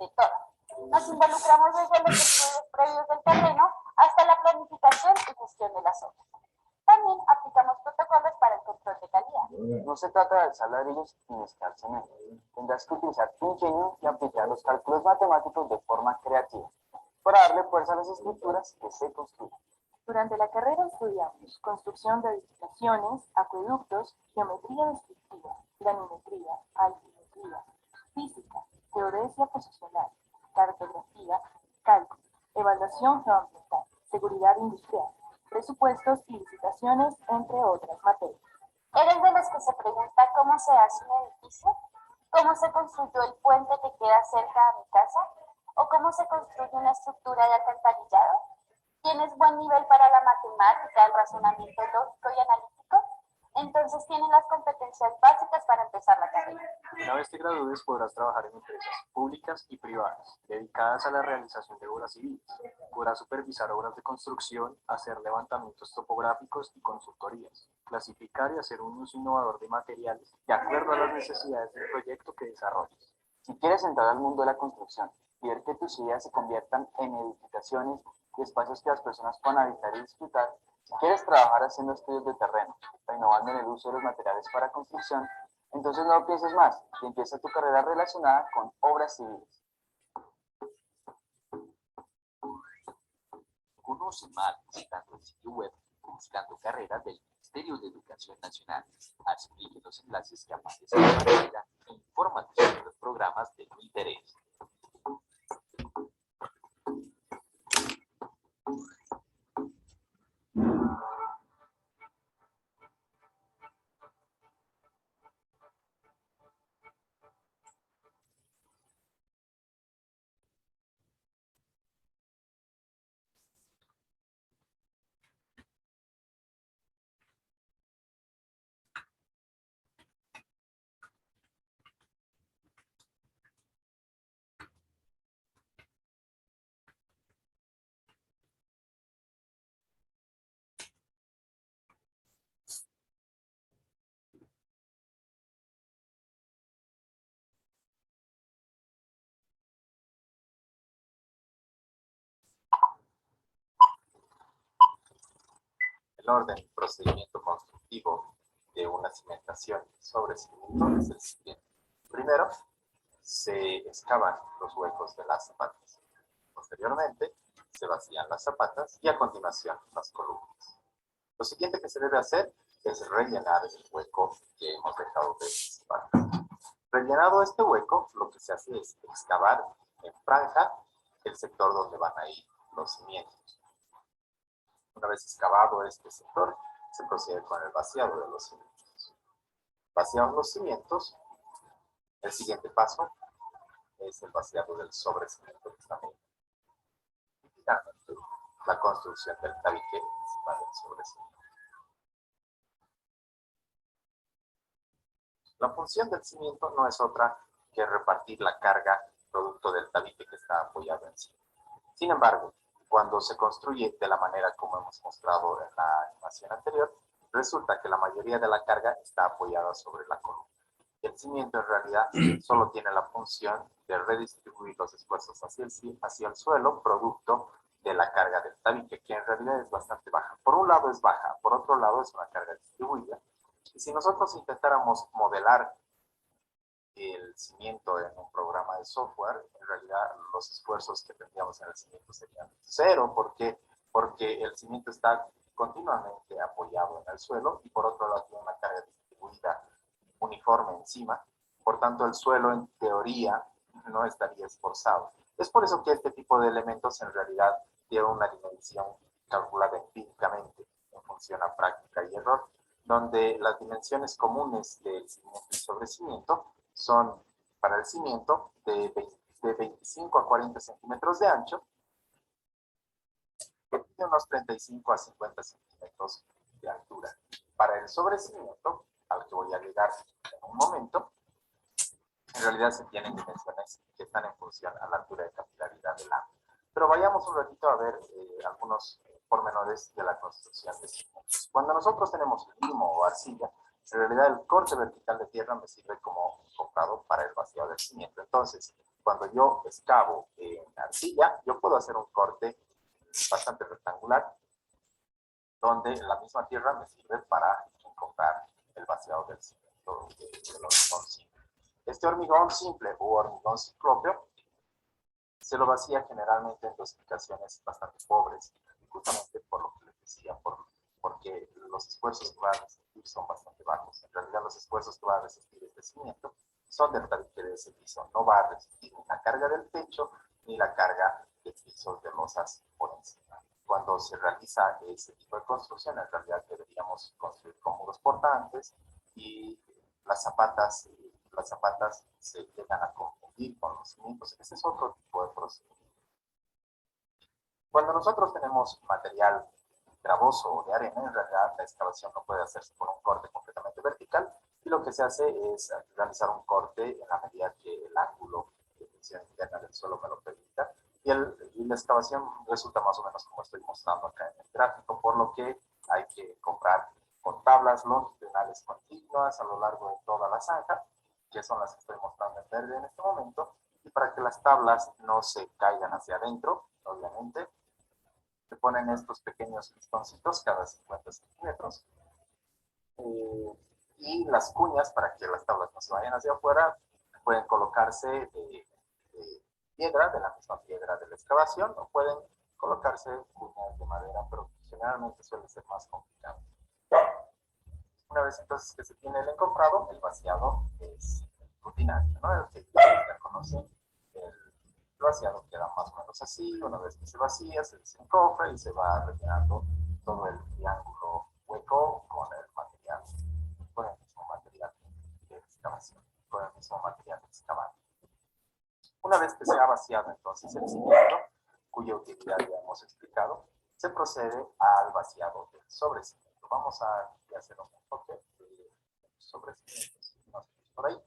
absolutamente todo. Nos involucramos desde los estudios previos del terreno hasta la planificación y gestión de las obras. También aplicamos protocolos para el control de calidad. No se trata de alzar ladrillos ni mezclar cemento. Tendrás que utilizar tu ingenio y aplicar los cálculos matemáticos de forma creativa para darle fuerza a las estructuras que se construyen. Durante la carrera estudiamos construcción de edificaciones, acueductos, geometría descriptiva, planimetría, altimetría, física, geodesia posicional, cartografía, cálculo, evaluación geoambiental, seguridad industrial, presupuestos y licitaciones, entre otras materias. ¿Eres de los que se pregunta cómo se hace un edificio? ¿Cómo se construyó el puente que queda cerca a mi casa? ¿O cómo se construye una estructura de alcantarillado? ¿Tienes buen nivel para la matemática, el razonamiento lógico y analítico? Entonces tienes las competencias básicas para empezar la carrera. Una vez te gradúes podrás trabajar en empresas públicas y privadas dedicadas a la realización de obras civiles. Podrás supervisar obras de construcción, hacer levantamientos topográficos y consultorías, clasificar y hacer un uso innovador de materiales de acuerdo a las necesidades del proyecto que desarrolles. Si quieres entrar al mundo de la construcción y ver que tus ideas se conviertan en edificaciones y espacios que las personas puedan habitar y disfrutar, si quieres trabajar haciendo estudios de terreno, innovando en el uso de los materiales para construcción, entonces no lo pienses más y empieza tu carrera relacionada con obras civiles. Conoce más visitando el sitio web Buscando Carreras del Ministerio de Educación Nacional. Haz clic en los enlaces que aparecen en la pantalla e infórmate sobre los programas de tu interés. El orden y procedimiento constructivo de una cimentación sobre cimiento es el siguiente. Primero, se excavan los huecos de las zapatas. Posteriormente, se vacían las zapatas y a continuación las columnas. Lo siguiente que se debe hacer es rellenar el hueco que hemos dejado de excavar. Rellenado este hueco, lo que se hace es excavar en franja el sector donde van a ir los cimientos. Una vez excavado este sector, se procede con el vaciado de los cimientos. Vaciados los cimientos, el siguiente paso es el vaciado del sobrecimiento que está ahí. Y finalmente, la construcción del tabique encima del sobrecimiento. La función del cimiento no es otra que repartir la carga producto del tabique que está apoyado encima. Sin embargo, cuando se construye de la manera como hemos mostrado en la animación anterior, resulta que la mayoría de la carga está apoyada sobre la columna. El cimiento en realidad solo tiene la función de redistribuir los esfuerzos hacia el suelo, producto de la carga del tabique, que en realidad es bastante baja. Por un lado es baja, por otro lado es una carga distribuida. Y si nosotros intentáramos modelar el cimiento en un programa de software, en realidad los esfuerzos que tendríamos en el cimiento serían cero. ¿Por qué? Porque el cimiento está continuamente apoyado en el suelo y por otro lado tiene una carga distribuida uniforme encima. Por tanto, el suelo en teoría no estaría esforzado. Es por eso que este tipo de elementos en realidad tiene una dimensión calculada empíricamente en función a práctica y error, donde las dimensiones comunes del cimiento y sobrecimiento son para el cimiento de 25 a 40 centímetros de ancho y de unos 35 a 50 centímetros de altura. Para el sobrecimiento, al que voy a llegar en un momento, en realidad se tienen dimensiones que están en función a la altura de capilaridad del agua. Pero vayamos un ratito a ver algunos pormenores de la construcción de cimientos. Cuando nosotros tenemos limo o arcilla, en realidad el corte vertical de tierra me sirve como comprador para el vaciado del cimiento. Entonces, cuando yo excavo en arcilla, yo puedo hacer un corte bastante rectangular, donde la misma tierra me sirve para encontrar el vaciado del cimiento del hormigón simple. Este hormigón simple o hormigón ciclópeo se lo vacía generalmente en dosificaciones bastante pobres, justamente por lo que les decía, porque los esfuerzos que va a resistir son bastante bajos. En realidad los esfuerzos que va a resistir este cimiento son del tabique de ese piso, no va a resistir ni la carga del techo ni la carga de pisos de losas por encima. Cuando se realiza ese tipo de construcción, en realidad deberíamos construir con muros portantes y las zapatas se llegan a confundir con los cimientos. Ese es otro tipo de procedimiento. Cuando nosotros tenemos material gravoso o de arena, en realidad la excavación no puede hacerse por un corte completamente vertical y lo que se hace es realizar un corte en la medida que el ángulo de tensión interna del suelo me lo permita y la excavación resulta más o menos como estoy mostrando acá en el gráfico, por lo que hay que comprar con tablas longitudinales continuas a lo largo de toda la zanja, que son las que estoy mostrando en verde en este momento, y para que las tablas no se caigan hacia adentro, obviamente, se ponen estos pequeños listoncitos cada 50 centímetros, y las cuñas, para que las tablas no se vayan hacia afuera, pueden colocarse de piedra, de la misma piedra de la excavación, o pueden colocarse cuñas de madera, pero generalmente suele ser más complicado. Una vez entonces que se tiene el encofrado, el vaciado es rutinario, ¿no? El que ya conocen, el vaciado queda más o menos así. Una vez que se vacía, se desencofra y se va rellenando todo el triángulo hueco con el material, con el mismo material de excavación, con el mismo material de excavado. Una vez que se ha vaciado entonces el cimiento, cuya utilidad ya hemos explicado, se procede al vaciado del sobrecimiento. Vamos a hacer un enfoque de sobrecimientos por ahí.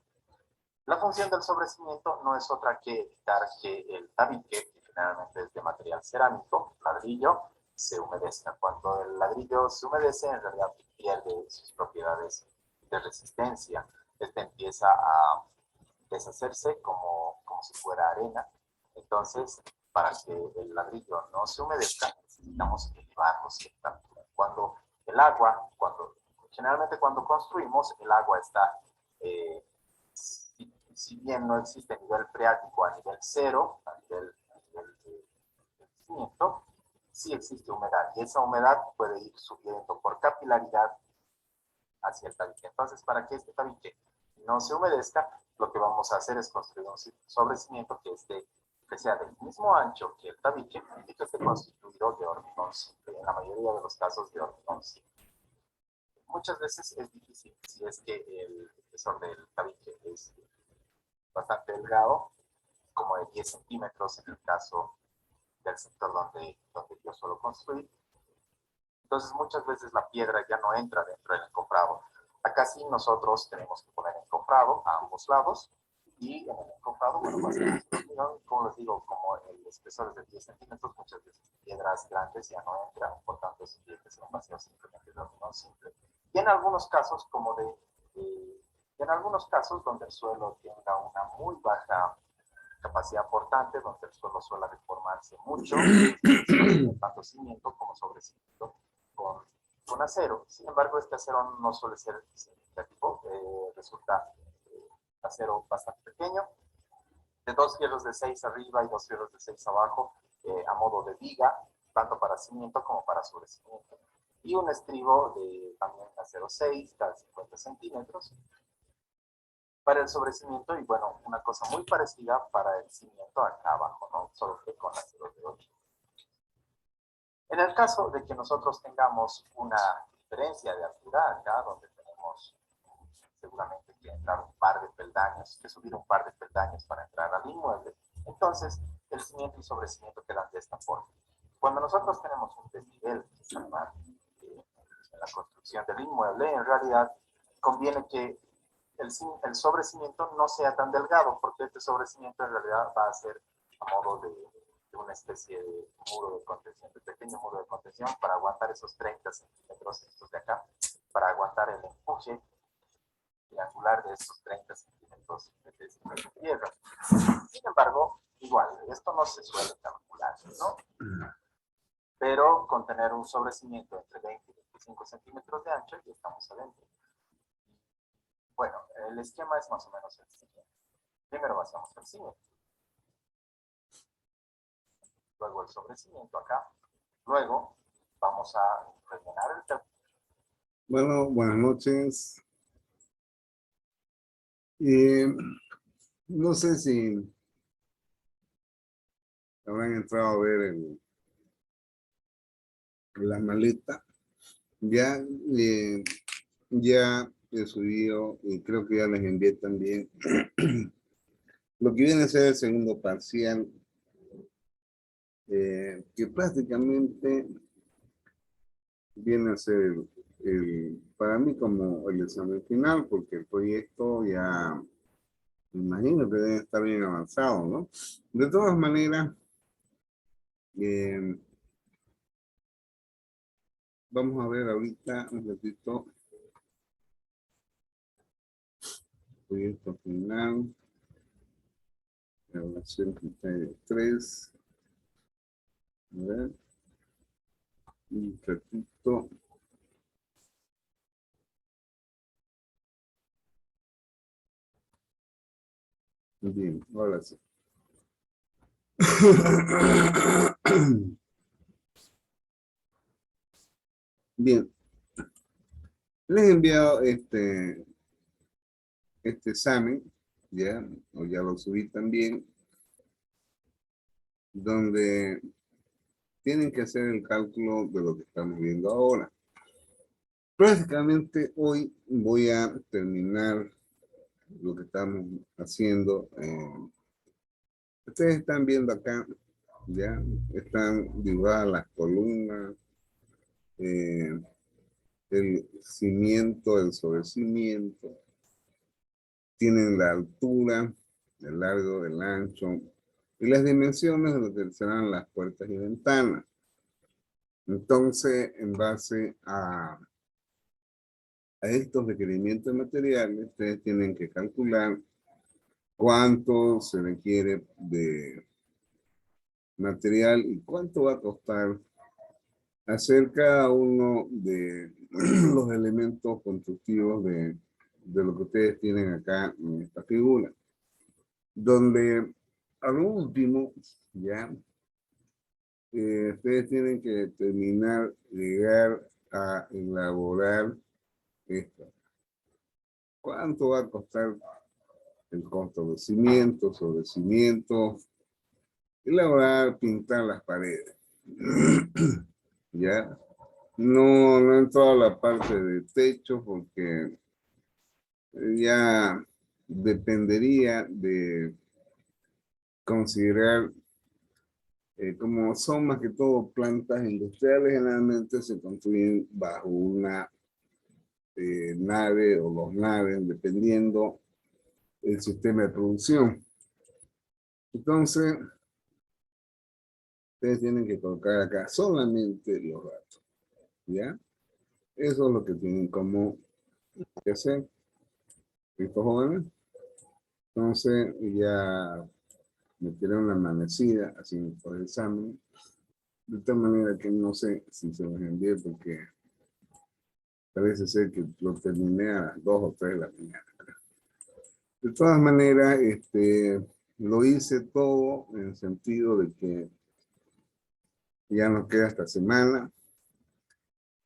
La función del sobrecimiento no es otra que evitar que el tabique, que generalmente es de material cerámico, ladrillo, se humedezca. Cuando el ladrillo se humedece, en realidad pierde sus propiedades de resistencia. Este empieza a deshacerse como si fuera arena. Entonces, para que el ladrillo no se humedezca, necesitamos elevarlo cierta altura. Cuando el agua, generalmente cuando construimos, el agua está, si bien no existe nivel freático a nivel cero, a nivel de cimiento, sí existe humedad, y esa humedad puede ir subiendo por capilaridad hacia el tabique. Entonces, para que este tabique no se humedezca, lo que vamos a hacer es construir un sobrecimiento que sea del mismo ancho que el tabique y que esté constituido de hormigón simple, en la mayoría de los casos de hormigón simple. Muchas veces es difícil si es que el espesor del tabique es bastante delgado, como de 10 centímetros en el caso del sector donde yo suelo construir. Entonces muchas veces la piedra ya no entra dentro del encofrado. Acá sí nosotros tenemos que poner encofrado a ambos lados, y en el encofrado, bueno, como les digo, como el espesor es de 10 centímetros, muchas veces piedras grandes ya no entran, por tanto es que se vacío simplemente de hormigón simple. Y en algunos casos, en algunos casos donde el suelo tenga una muy baja capacidad portante, donde el suelo suele deformarse mucho, tanto cimiento como sobrecimiento con acero. Sin embargo, este acero no suele ser significativo, resulta acero bastante pequeño, de 2 fierros de 6 arriba y 2 fierros de 6 abajo, a modo de viga, tanto para cimiento como para sobrecimiento. Y un estribo de también acero 6, cada 50 centímetros. Para el sobrecimiento, y bueno, una cosa muy parecida para el cimiento acá abajo, ¿no? Solo que con acero de 8. En el caso de que nosotros tengamos una diferencia de altura acá, donde tenemos seguramente que entrar un par de peldaños, que subir un par de peldaños para entrar al inmueble, entonces el cimiento y sobrecimiento quedan de esta forma. Cuando nosotros tenemos un desnivel en la construcción del inmueble, en realidad conviene que el sobrecimiento no sea tan delgado, porque este sobrecimiento en realidad va a ser a modo de una especie de muro de contención, de pequeño muro de contención para aguantar esos 30 centímetros estos de acá, para aguantar el empuje triangular de estos 30 centímetros. centímetros de tierra. Sin embargo, igual, esto no se suele calcular, ¿no? Pero con tener un sobrecimiento entre 20 y 25 centímetros de ancho, ya estamos adentro. Bueno, el esquema es más o menos el siguiente. Primero vaciamos el cimiento. Luego el sobrecimiento acá. Luego vamos a rellenar el terreno. Bueno, buenas noches. No sé si habrán entrado a ver la maleta. Ya, ya he subido y creo que ya les envié también lo que viene a ser el segundo parcial, que prácticamente viene a ser para mí como el examen final, porque el proyecto ya me imagino que debe estar bien avanzado, ¿no? De todas maneras, vamos a ver ahorita un ratito proyecto final, evaluación criterio 3. A ver, un ratito. Bien, ahora sí. Bien, les he enviado este examen, ya, o ya lo subí también, donde tienen que hacer el cálculo de lo que estamos viendo ahora. Prácticamente hoy voy a terminar lo que estamos haciendo. Ustedes están viendo acá, ya están dibujadas las columnas, el cimiento, el sobrecimiento, tienen la altura, el largo, el ancho y las dimensiones de lo que serán las puertas y ventanas. Entonces, en base a estos requerimientos materiales, ustedes tienen que calcular cuánto se requiere de material y cuánto va a costar hacer cada uno de los elementos constructivos de lo que ustedes tienen acá en esta figura. Donde al último, ya, ustedes tienen que terminar, llegar a elaborar esto. ¿Cuánto va a costar el costo de cimiento, sobre cimiento, elaborar, pintar las paredes? Ya, no he entrado a la parte de techo porque ya dependería de considerar, como son más que todo plantas industriales, generalmente se construyen bajo una nave o dos naves, dependiendo el sistema de producción. Entonces, ustedes tienen que colocar acá solamente los datos, ¿ya? Eso es lo que tienen como que hacer, estos jóvenes. Entonces, ya me dieron la amanecida haciendo todo el examen, de tal manera que no sé si se los envié porque parece ser que lo terminé a las 2 o 3 de la mañana. De todas maneras, lo hice todo en el sentido de que ya nos queda esta semana.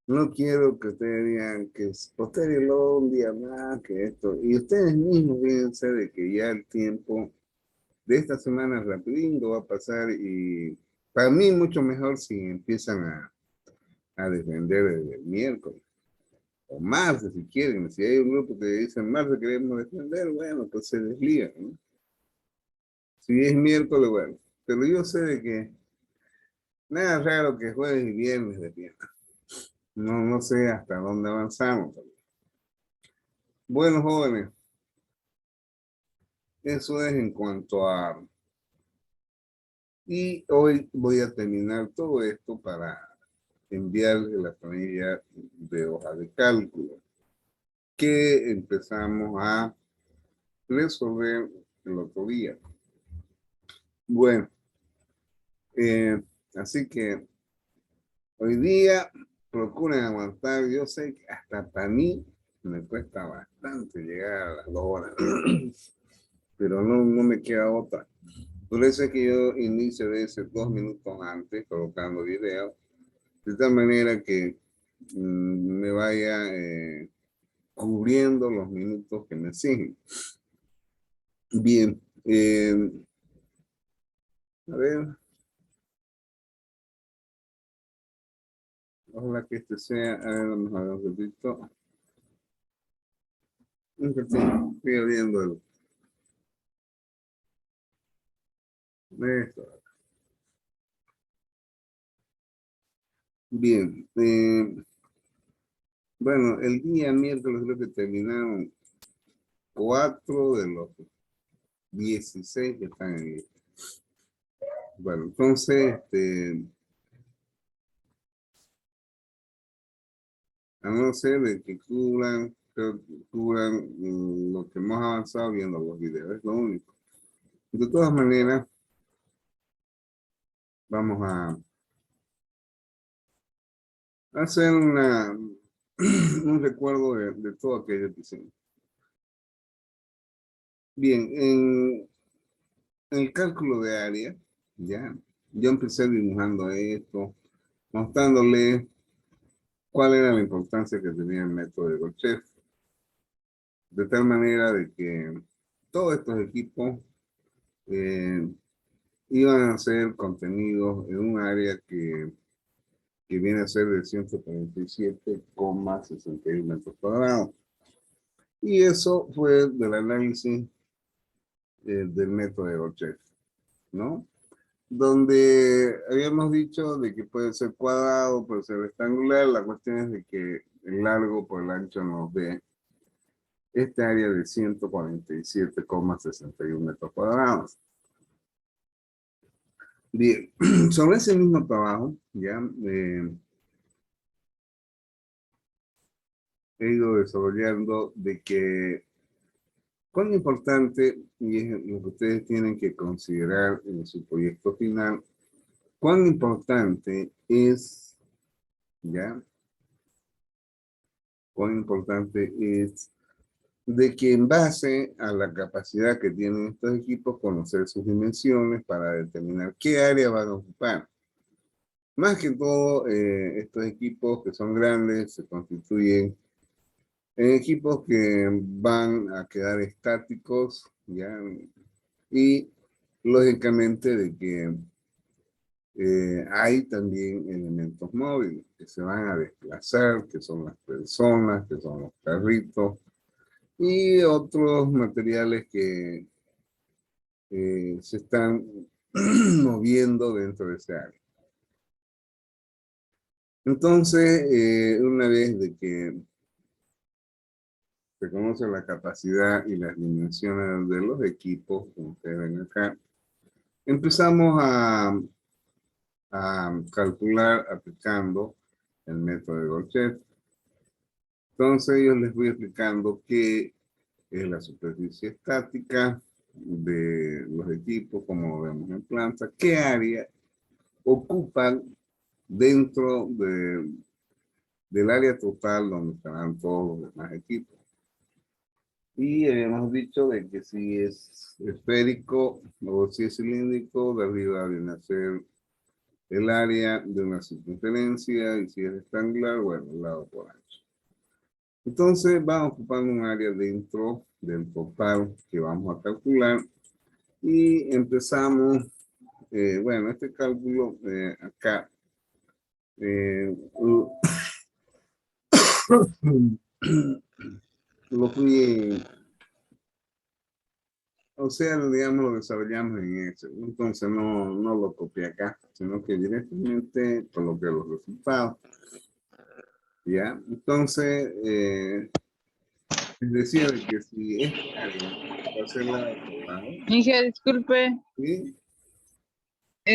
No quiero que ustedes digan que posteriorlo un día más, que esto. Y ustedes mismos fíjense de que ya el tiempo de esta semana rapidito va a pasar y para mí mucho mejor si empiezan a defender el miércoles. O martes si quieren. Si hay un grupo que dice martes queremos defender, bueno, pues se desliga, ¿no? Si es miércoles, bueno. Pero yo sé de que nada raro que jueves y viernes defiendan. No sé hasta dónde avanzamos. Bueno, jóvenes, eso es en cuanto a... Y hoy voy a terminar todo esto para enviarle la planilla de hoja de cálculo que empezamos a resolver el otro día. Bueno, así que hoy día procuren aguantar. Yo sé que hasta para mí me cuesta bastante llegar a las 2 horas, pero no me queda otra. Por eso es que yo inicio a veces 2 minutos antes colocando video, de tal manera que me vaya cubriendo los minutos que me siguen. Bien, a ver, ojalá que este sea, a ver, vamos a ver un ratito. Estoy abriendo esto. Bien, bueno, el día miércoles creo que terminaron 4 de los 16 que están ahí. Bueno, entonces, a no ser de que cubran lo que hemos avanzado viendo los videos, es lo único. De todas maneras, vamos a hacer un recuerdo de todo aquello que hicimos. Bien, en el cálculo de área, ya, yo empecé dibujando esto, mostrándole cuál era la importancia que tenía el método de Golchev, de tal manera de que todos estos equipos iban a ser contenidos en un área que viene a ser de 147,61 metros cuadrados. Y eso fue del análisis del método de Golchev, ¿no? Donde habíamos dicho de que puede ser cuadrado, puede ser rectangular. La cuestión es de que el largo por el ancho nos dé este área de 147,61 metros cuadrados. Bien, sobre ese mismo trabajo, ya he ido desarrollando de que cuán importante, y es lo que ustedes tienen que considerar en su proyecto final, cuán importante es, ya, cuán importante es de que en base a la capacidad que tienen estos equipos, conocer sus dimensiones para determinar qué área van a ocupar. Más que todo, estos equipos que son grandes se constituyen en equipos que van a quedar estáticos, ¿ya? Y lógicamente de que hay también elementos móviles que se van a desplazar, que son las personas, que son los carritos, y otros materiales que se están moviendo dentro de ese área. Entonces, una vez de que se conoce la capacidad y las dimensiones de los equipos, como ustedes ven acá, empezamos a calcular aplicando el método de Golchev. Entonces, yo les voy explicando qué es la superficie estática de los equipos, como vemos en planta, qué área ocupan dentro del área total donde estarán todos los demás equipos. Y habíamos dicho de que si es esférico o si es cilíndrico, de arriba viene a ser el área de una circunferencia, y si es rectangular, bueno, el lado por ancho. Entonces vamos ocupando un área dentro del total que vamos a calcular y empezamos, bueno, este cálculo acá, lo fui, o sea, digamos, lo desarrollamos en Excel. Entonces no lo copié acá, sino que directamente coloqué los resultados. ¿Ya? Entonces, les decía de que si esta área va a ser la de abajo, Inge, disculpe. ¿sí?